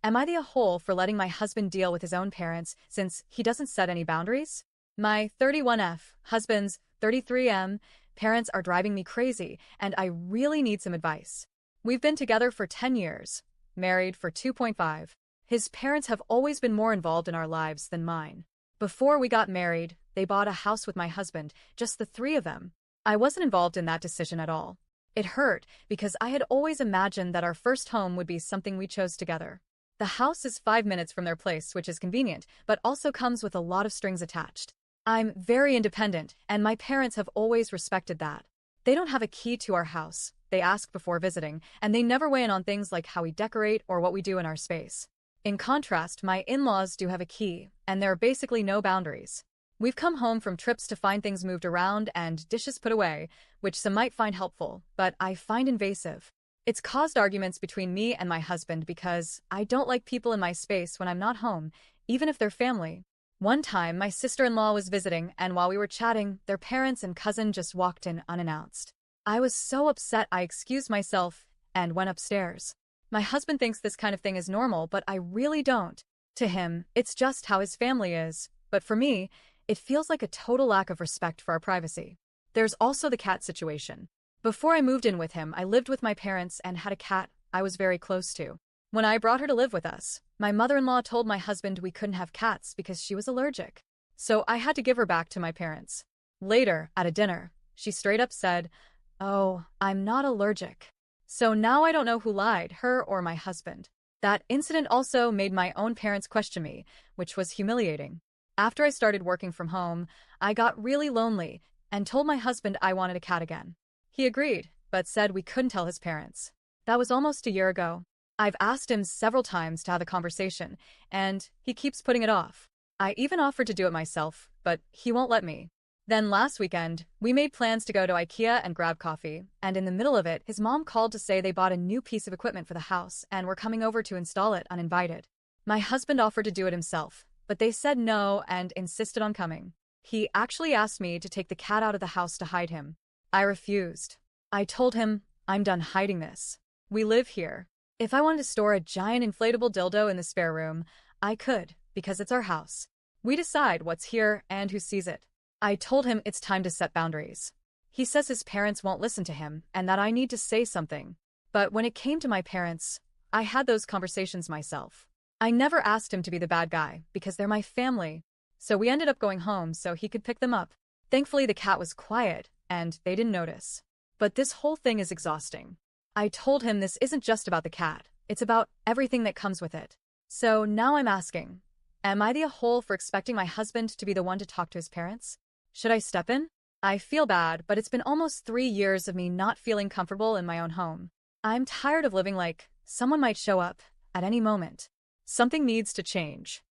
Am I the a-hole for letting my husband deal with his own parents since he doesn't set any boundaries? My 31F husband's 33M parents are driving me crazy, and I really need some advice. We've been together for 10 years, married for 2.5. His parents have always been more involved in our lives than mine. Before we got married, they bought a house with my husband, just the three of them. I wasn't involved in that decision at all. It hurt because I had always imagined that our first home would be something we chose together. The house is 5 minutes from their place, which is convenient, but also comes with a lot of strings attached. I'm very independent, and my parents have always respected that. They don't have a key to our house. They ask before visiting, and they never weigh in on things like how we decorate or what we do in our space. In contrast, my in-laws do have a key, and there are basically no boundaries. We've come home from trips to find things moved around and dishes put away, which some might find helpful, but I find invasive. It's caused arguments between me and my husband because I don't like people in my space when I'm not home, even if they're family. One time, my sister-in-law was visiting, and while we were chatting, their parents and cousin just walked in unannounced. I was so upset I excused myself and went upstairs. My husband thinks this kind of thing is normal, but I really don't. To him, it's just how his family is, but for me, it feels like a total lack of respect for our privacy. There's also the cat situation. Before I moved in with him, I lived with my parents and had a cat I was very close to. When I brought her to live with us, my mother-in-law told my husband we couldn't have cats because she was allergic. So I had to give her back to my parents. Later, at a dinner, she straight up said, "Oh, I'm not allergic." So now I don't know who lied, her or my husband. That incident also made my own parents question me, which was humiliating. After I started working from home, I got really lonely and told my husband I wanted a cat again. He agreed, but said we couldn't tell his parents. That was almost a year ago. I've asked him several times to have a conversation, and he keeps putting it off. I even offered to do it myself, but he won't let me. Then last weekend, we made plans to go to AITA and grab coffee, and in the middle of it, his mom called to say they bought a new piece of equipment for the house and were coming over to install it uninvited. My husband offered to do it himself, but they said no and insisted on coming. He actually asked me to take the cat out of the house to hide him. I refused. I told him, I'm done hiding this. We live here. If I wanted to store a giant inflatable dildo in the spare room, I could, because it's our house. We decide what's here and who sees it. I told him it's time to set boundaries. He says his parents won't listen to him and that I need to say something. But when it came to my parents, I had those conversations myself. I never asked him to be the bad guy because they're my family. So we ended up going home so he could pick them up. Thankfully, the cat was quiet and they didn't notice. But this whole thing is exhausting. I told him this isn't just about the cat, it's about everything that comes with it. So now I'm asking, am I the a-hole for expecting my husband to be the one to talk to his parents? Should I step in? I feel bad, but it's been almost 3 years of me not feeling comfortable in my own home. I'm tired of living like someone might show up at any moment. Something needs to change.